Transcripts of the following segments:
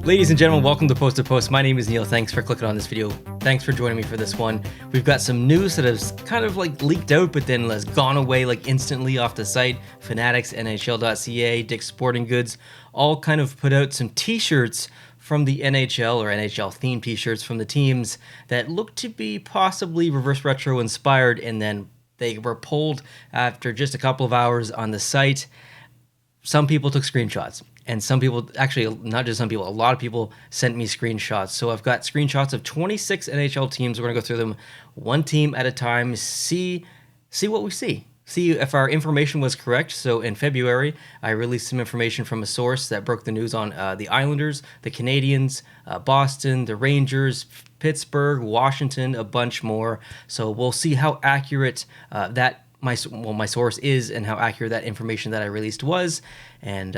Ladies and gentlemen, welcome to Post to Post. My name is Neil. Thanks for clicking on this video. Thanks for joining me for this one. We've got some news that has kind of like leaked out, but then has gone away like instantly off the site. Fanatics, NHL.ca, Dick's Sporting Goods, all kind of put out some t-shirts from the NHL or NHL themed t-shirts from the teams that look to be possibly reverse retro inspired, and then they were pulled after just a couple of hours on the site. Some people took screenshots. And some people, actually, not just some people, a lot of people sent me screenshots. So I've got screenshots of 26 NHL teams. We're going to go through them one team at a time, see what we see. See if our information was correct. So in February, I released some information from a source that broke the news on the Islanders, the Canadiens, Boston, the Rangers, Pittsburgh, Washington, a bunch more. So we'll see how accurate my source is and how accurate that information that I released was. And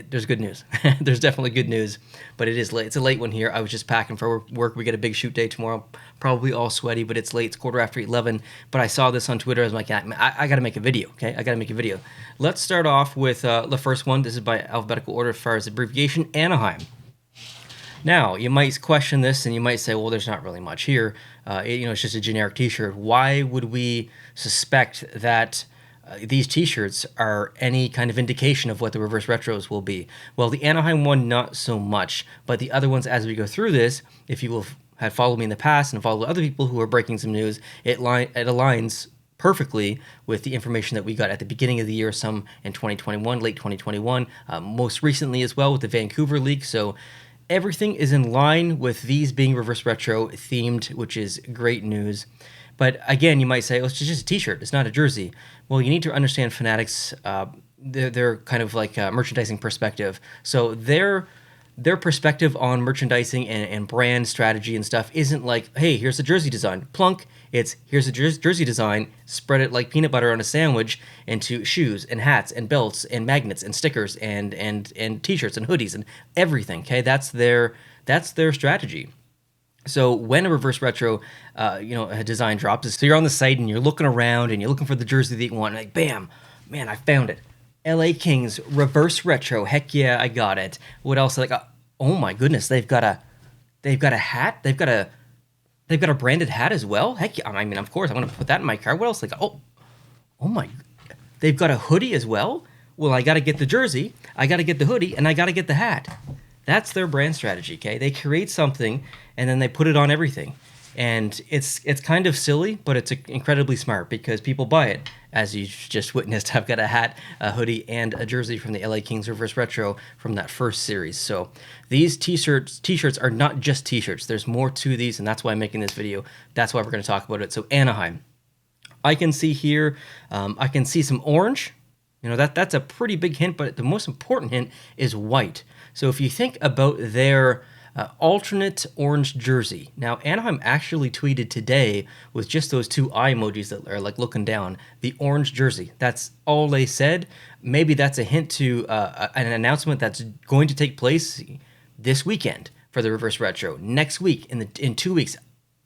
there's good news. There's definitely good news, but it is late. It's a late one here. I was just packing for work. We get a big shoot day tomorrow, probably all sweaty, but it's late. It's 11:15. But I saw this on Twitter. I was like, I got to make a video, okay? I got to make a video. Let's start off with the first one. This is by alphabetical order as far as abbreviation, Anaheim. Now, you might question this, and you might say, well, there's not really much here. It's just a generic T-shirt. Why would we suspect that these T-shirts are any kind of indication of what the reverse retros will be? Well, the Anaheim one, not so much, but the other ones, as we go through this, if you had followed me in the past and followed other people who are breaking some news, it aligns perfectly with the information that we got at the beginning of the year, some in 2021, late 2021, most recently as well with the Vancouver leak. So everything is in line with these being reverse retro themed, which is great news. But again, you might say, oh, it's just a T-shirt. It's not a jersey. Well, you need to understand Fanatics, their kind of like merchandising perspective. So their perspective on merchandising and brand strategy and stuff isn't like, hey, here's the jersey design. Plunk. It's here's a jersey design. Spread it like peanut butter on a sandwich into shoes and hats and belts and magnets and stickers and T-shirts and hoodies and everything. Okay, that's their strategy. So when a reverse retro, a design drops, so you're on the site and you're looking around and you're looking for the jersey that you want, and like, bam, man, I found it. LA Kings reverse retro. Heck yeah, I got it. What else? Like, oh my goodness, they've got a hat. They've got a branded hat as well. Heck yeah, I mean, of course, I want to put that in my car. What else? Like, oh my, they've got a hoodie as well. Well, I got to get the jersey, I got to get the hoodie, and I got to get the hat. That's their brand strategy, okay? They create something, and then they put it on everything. And it's kind of silly, but it's incredibly smart because people buy it. As you just witnessed, I've got a hat, a hoodie, and a jersey from the LA Kings Reverse Retro from that first series. So these t-shirts are not just t-shirts. There's more to these, and that's why I'm making this video. That's why we're going to talk about it. So Anaheim. I can see here, I can see some orange. That's a pretty big hint, but the most important hint is white. So if you think about their alternate orange jersey, now Anaheim actually tweeted today with just those two eye emojis that are like looking down, the orange jersey. That's all they said. Maybe that's a hint to an announcement that's going to take place this weekend for the reverse retro. Next week, in 2 weeks.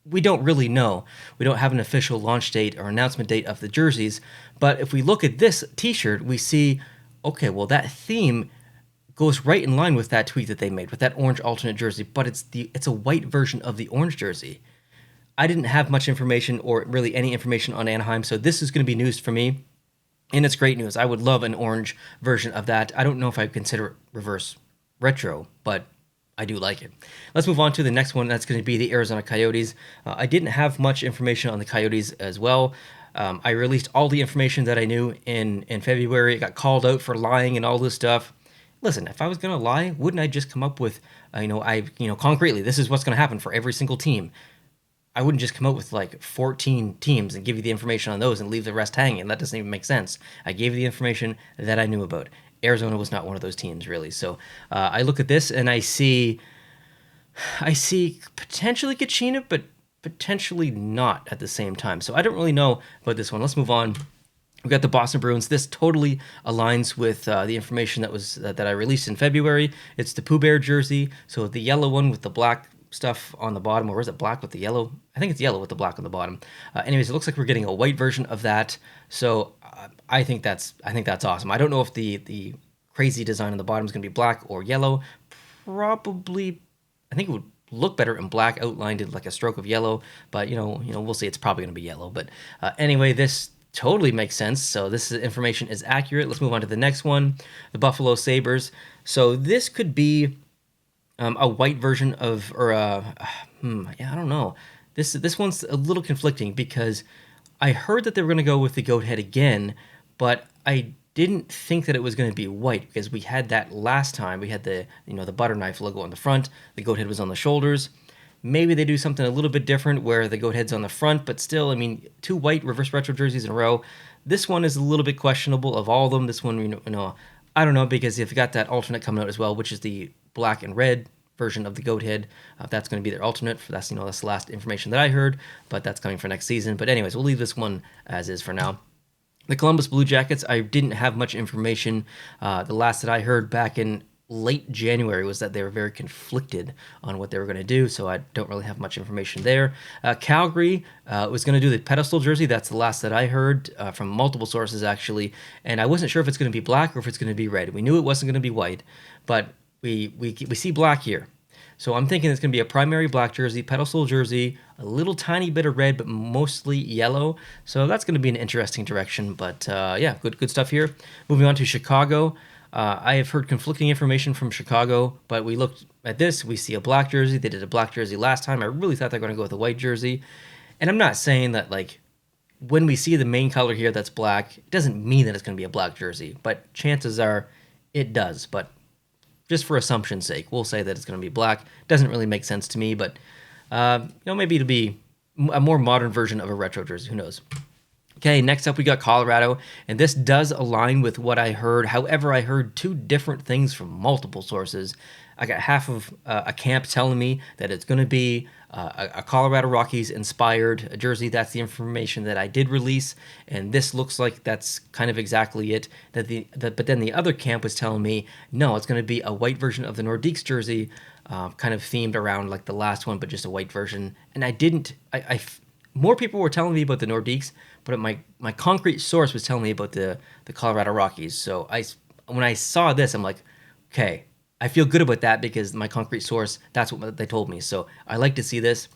We don't really know. We don't have an official launch date or announcement date of the jerseys. But if we look at this T-shirt, we see, okay, well, that theme goes right in line with that tweet that they made with that orange alternate jersey, but it's a white version of the orange jersey. I didn't have much information or really any information on Anaheim, so this is going to be news for me, and it's great news. I would love an orange version of that. I don't know if I would consider it reverse retro, but I do like it. Let's move on to the next one. That's going to be the Arizona Coyotes. I didn't have much information on the Coyotes as well. I released all the information that I knew in February. I got called out for lying and all this stuff. Listen, if I was going to lie, wouldn't I just come up with, concretely, this is what's going to happen for every single team. I wouldn't just come up with like 14 teams and give you the information on those and leave the rest hanging. That doesn't even make sense. I gave you the information that I knew about. Arizona was not one of those teams, really. So I look at this and I see potentially Kachina, but potentially not at the same time. So I don't really know about this one. Let's move on. We've got the Boston Bruins. This totally aligns with the information that I released in February. It's the Pooh Bear jersey. So the yellow one with the black stuff on the bottom, or is it black with the yellow? I think it's yellow with the black on the bottom. Anyways, it looks like we're getting a white version of that. So I think that's awesome. I don't know if the crazy design on the bottom is going to be black or yellow. probably, I think it would look better in black, outlined in like a stroke of yellow, but we'll see. It's probably going to be yellow, but anyway, this totally makes sense. So this information is accurate. Let's move on to the next one, the Buffalo Sabres. So this could be a white version of, or yeah, I don't know. This one's a little conflicting because I heard that they were going to go with the goat head again, but I didn't think that it was going to be white because we had that last time. We had the the butter knife logo on the front, the goat head was on the shoulders. Maybe they do something a little bit different where the goat head's on the front, but still, I mean, 2 white reverse retro jerseys in a row. This one is a little bit questionable of all of them. This one, I don't know, because you've got that alternate coming out as well, which is the black and red version of the goat head. That's going to be their alternate. That's the last information that I heard, but that's coming for next season. But anyways, we'll leave this one as is for now. The Columbus Blue Jackets, I didn't have much information. The last that I heard back in late January was that they were very conflicted on what they were going to do, so I don't really have much information there. Calgary was going to do the pedestal jersey. That's the last that I heard from multiple sources, actually, and I wasn't sure if it's going to be black or if it's going to be red. We knew it wasn't going to be white, but we see black here. So I'm thinking it's going to be a primary black jersey, pedestal jersey, a little tiny bit of red, but mostly yellow. So that's going to be an interesting direction. But yeah, good stuff here. Moving on to Chicago. I have heard conflicting information from Chicago, but we looked at this. We see a black jersey. They did a black jersey last time. I really thought they were going to go with a white jersey. And I'm not saying that, like, when we see the main color here that's black, it doesn't mean that it's going to be a black jersey. But chances are it does. But just for assumption's sake, we'll say that it's going to be black. Doesn't really make sense to me, but maybe it'll be a more modern version of a retro jersey. Who knows? Okay, next up we got Colorado, and this does align with what I heard. However, I heard 2 different things from multiple sources. I got half of a camp telling me that it's going to be a Colorado Rockies inspired jersey. That's the information that I did release, and this looks like that's kind of exactly it. But then the other camp was telling me, no, it's going to be a white version of the Nordiques jersey, kind of themed around like the last one, but just a white version. And more people were telling me about the Nordiques, but my concrete source was telling me about the Colorado Rockies. So when I saw this, I'm like, okay, I feel good about that because my concrete source, that's what they told me. So I like to see this.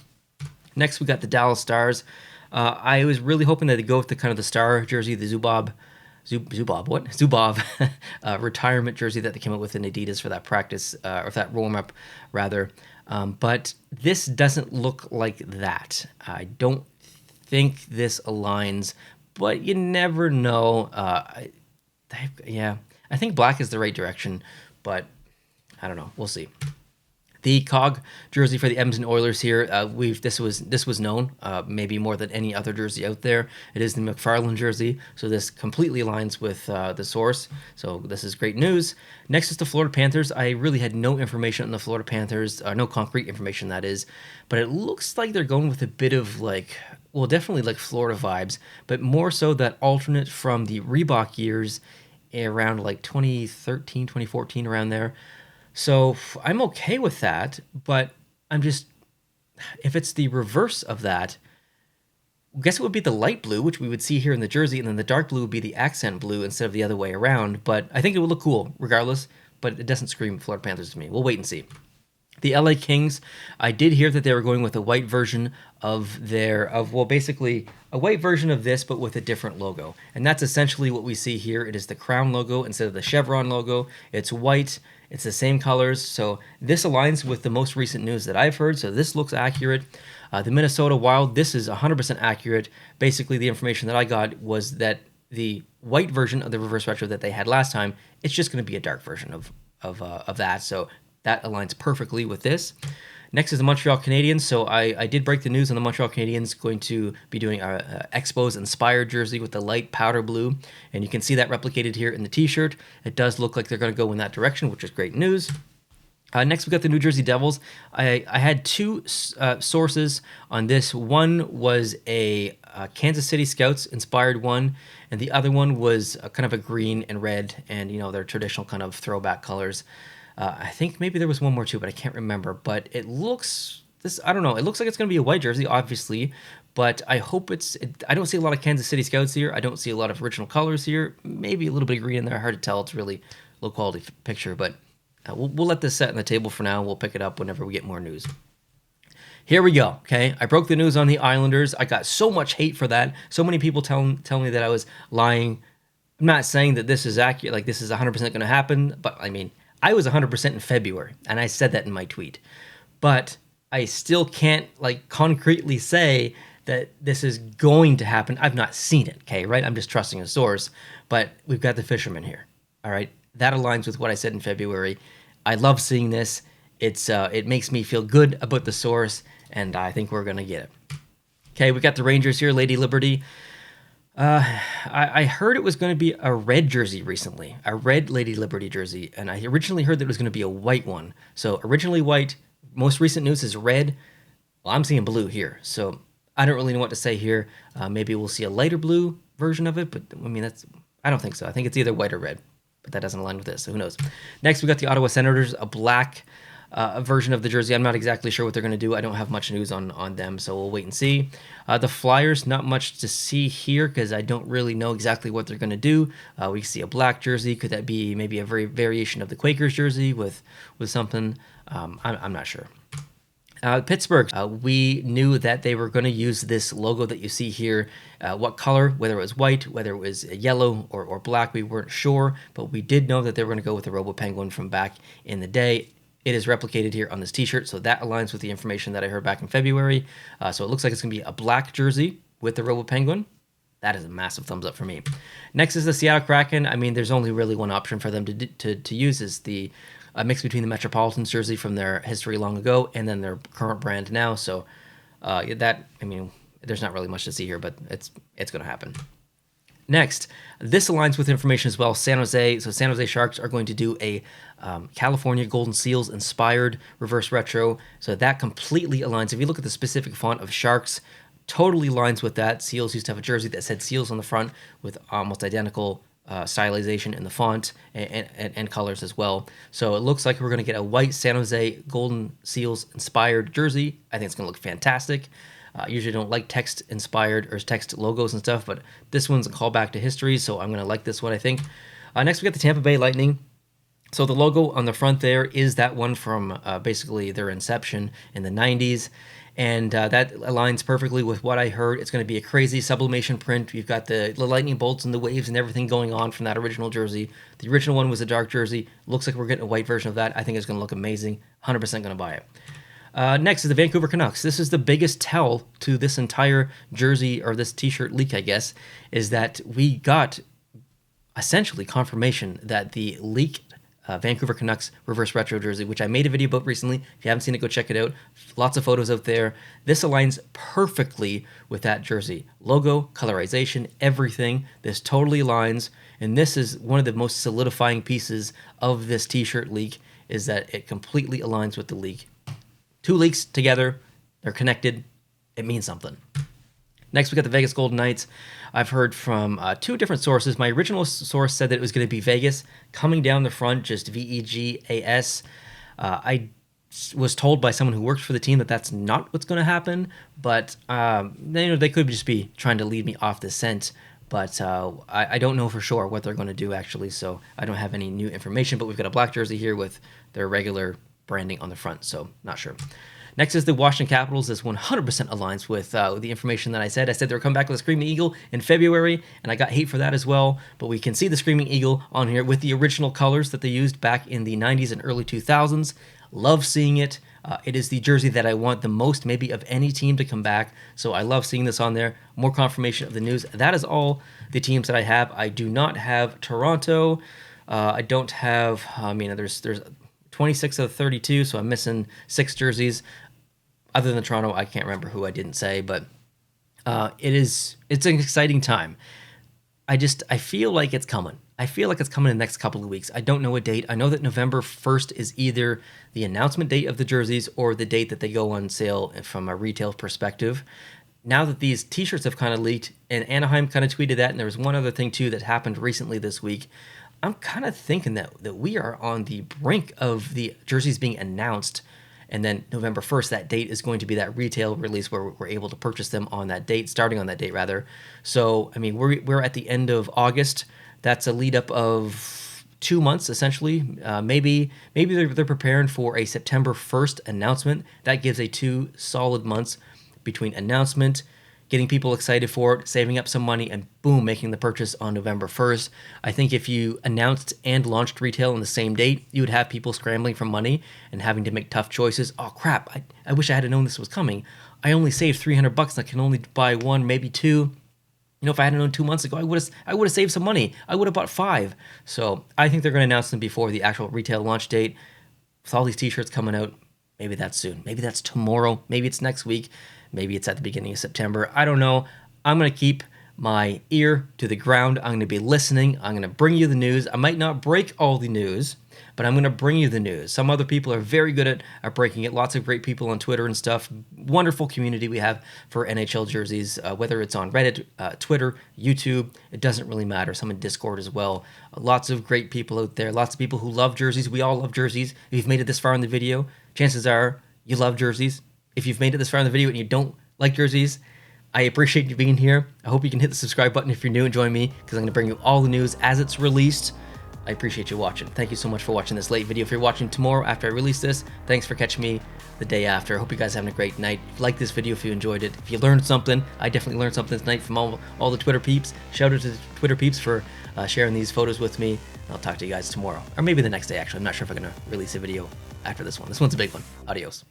Next, we got the Dallas Stars. I was really hoping that they'd go with the kind of the star jersey, the Zubov retirement jersey that they came up with in Adidas for that practice, or for that warm-up, rather. But this doesn't look like that. I don't think this aligns, but you never know. Yeah, I think black is the right direction, but I don't know. We'll see. The COG jersey for the Edmonton Oilers here, this was known, maybe more than any other jersey out there. It is the McFarland jersey, so this completely aligns with the source. So this is great news. Next is the Florida Panthers. I really had no information on the Florida Panthers, no concrete information that is, but it looks like they're going with a bit of definitely like Florida vibes, but more so that alternate from the Reebok years around like 2013, 2014, around there. So I'm okay with that, but if it's the reverse of that, I guess it would be the light blue, which we would see here in the jersey, and then the dark blue would be the accent blue instead of the other way around. But I think it would look cool regardless, but it doesn't scream Florida Panthers to me. We'll wait and see. The LA Kings, I did hear that they were going with a white version basically a white version of this, but with a different logo. And that's essentially what we see here. It is the crown logo instead of the chevron logo. It's white. It's the same colors, so this aligns with the most recent news that I've heard, so this looks accurate. The Minnesota Wild, this is 100% accurate. Basically, the information that I got was that the white version of the reverse retro that they had last time, it's just going to be a dark version of that, so that aligns perfectly with this. Next is the Montreal Canadiens. So I did break the news on the Montreal Canadiens going to be doing a Expos inspired jersey with the light powder blue. And you can see that replicated here in the t-shirt. It does look like they're going to go in that direction, which is great news. Next, we got the New Jersey Devils. I had 2 sources on this. One was a Kansas City Scouts inspired one, and the other one was kind of a green and red, and their traditional kind of throwback colors. I think maybe there was one more too, but I can't remember. But it looks I don't know. It looks like it's going to be a white jersey, obviously, but I hope I don't see a lot of Kansas City Scouts here. I don't see a lot of original colors here. Maybe a little bit of green in there. Hard to tell. It's really low quality picture, but We'll let this set on the table for now. We'll pick it up whenever we get more news. Here we go, okay? I broke the news on the Islanders. I got so much hate for that. So many people tell me that I was lying. I'm not saying that this is accurate, like this is 100% going to happen, but I mean, I was 100% in February, and I said that in my tweet. But I still can't like concretely say that this is going to happen. I've not seen it, okay, right? I'm just trusting a source, but we've got the fisherman here, all right? That aligns with what I said in February. I love seeing this. It makes me feel good about the source, and I think we're going to get it. Okay, we got the Rangers here, Lady Liberty. I heard it was going to be a red jersey recently, a red Lady Liberty jersey, and I originally heard that it was going to be a white one. So originally white, most recent news is red. Well, I'm seeing blue here, so I don't really know what to say here. Maybe we'll see a lighter blue version of it, but I mean, I don't think so. I think it's either white or red, but that doesn't align with this, so who knows. Next, we got the Ottawa Senators, a black version of the jersey. I'm not exactly sure what they're going to do. I don't have much news on them, so we'll wait and see. The Flyers, not much to see here because I don't really know exactly what they're going to do. We see a black jersey. Could that be maybe a variation of the Quakers jersey with something? I'm not sure. Pittsburgh, we knew that they were going to use this logo that you see here. What color, whether it was white, whether it was yellow or black, we weren't sure, but we did know that they were going to go with the Robo Penguin from back in the day. It is replicated here on this t-shirt, so that aligns with the information that I heard back in February. So it looks like it's going to be a black jersey with the Robo Penguin. That is a massive thumbs up for me. Next is the Seattle Kraken. I mean, there's only really one option for them to use is the mix between the Metropolitans jersey from their history long ago and then their current brand now. So there's not really much to see here, but it's going to happen. Next, this aligns with information as well. San Jose Sharks are going to do a California Golden Seals inspired reverse retro. So that completely aligns. If you look at the specific font of Sharks, totally aligns with that. Seals used to have a jersey that said Seals on the front with almost identical stylization in the font and colors as well. So it looks like we're going to get a white San Jose Golden Seals inspired jersey. I think it's going to look fantastic. Usually don't like text inspired or text logos and stuff, but this one's a callback to history, so I'm going to like this one, I think. Next, we got the Tampa Bay Lightning. So the logo on the front there is that one from basically their inception in the 90s, and that aligns perfectly with what I heard. It's going to be a crazy sublimation print. You've got the lightning bolts and the waves and everything going on from that original jersey. The original one was a dark jersey. Looks like we're getting a white version of that. I think it's going to look amazing. 100% going to buy it. Next is the Vancouver Canucks. This is the biggest tell to this entire jersey or this t-shirt leak, I guess, is that we got essentially confirmation that the leaked Vancouver Canucks reverse retro jersey, which I made a video about recently. If you haven't seen it, go check it out. Lots of photos out there. This aligns perfectly with that jersey. Logo, colorization, everything. This totally aligns. And this is one of the most solidifying pieces of this t-shirt leak is that it completely aligns with the leak. Two leaks together, they're connected, it means something. Next, we got the Vegas Golden Knights. I've heard from two different sources. My original source said that it was going to be Vegas, coming down the front, just VEGAS. I was told by someone who works for the team that that's not what's going to happen, but they could just be trying to lead me off the scent. But I don't know for sure what they're going to do, actually, so I don't have any new information. But we've got a black jersey here with their regular branding on the front, so not sure. Next is the Washington Capitals. This 100% aligns with the information that I said. I said they were coming back with a Screaming Eagle in February, and I got hate for that as well. But we can see the Screaming Eagle on here with the original colors that they used back in the 90s and early 2000s. Love seeing it. It is the jersey that I want the most, maybe of any team to come back. So I love seeing this on there. More confirmation of the news. That is all the teams that I have. I do not have Toronto. I don't have. There's 26 of 32, so I'm missing 6 jerseys. Other than Toronto, I can't remember who I didn't say, but it's an exciting time. I feel like it's coming. I feel like it's coming in the next couple of weeks. I don't know a date. I know that November 1st is either the announcement date of the jerseys or the date that they go on sale from a retail perspective. Now that these t-shirts have kind of leaked, and Anaheim kind of tweeted that, and there was one other thing too that happened recently this week, I'm kind of thinking that we are on the brink of the jerseys being announced, and then November 1st, that date is going to be that retail release where we're able to purchase them on that date, starting on that date rather. So, I mean, we're at the end of August. That's a lead up of 2 months essentially. Maybe they're preparing for a September 1st announcement. That gives a 2 solid months between announcement, getting people excited for it, saving up some money, and boom, making the purchase on November 1st. I think if you announced and launched retail on the same date, you would have people scrambling for money and having to make tough choices. Oh crap, I wish I had known this was coming. I only saved $300 and I can only buy 1, maybe 2. You know, if I had known 2 months ago, I would have saved some money. I would have bought 5. So I think they're going to announce them before the actual retail launch date. With all these t-shirts coming out, maybe that's soon. Maybe that's tomorrow. Maybe it's next week. Maybe it's at the beginning of September. I don't know. I'm going to keep my ear to the ground. I'm going to be listening. I'm going to bring you the news. I might not break all the news, but I'm going to bring you the news. Some other people are very good at breaking it. Lots of great people on Twitter and stuff. Wonderful community we have for NHL jerseys, whether it's on Reddit, Twitter, YouTube. It doesn't really matter. Some in Discord as well. Lots of great people out there. Lots of people who love jerseys. We all love jerseys. If you've made it this far in the video, chances are you love jerseys. If you've made it this far in the video and you don't like jerseys, I appreciate you being here. I hope you can hit the subscribe button if you're new and join me, because I'm going to bring you all the news as it's released. I appreciate you watching. Thank you so much for watching this late video. If you're watching tomorrow after I release this, thanks for catching me the day after. I hope you guys are having a great night. If you like this video, if you enjoyed it, if you learned something, I definitely learned something tonight from all the Twitter peeps. Shout out to the Twitter peeps for sharing these photos with me. I'll talk to you guys tomorrow, or maybe the next day actually. I'm not sure if I'm going to release a video after this one. This one's a big one. Adios.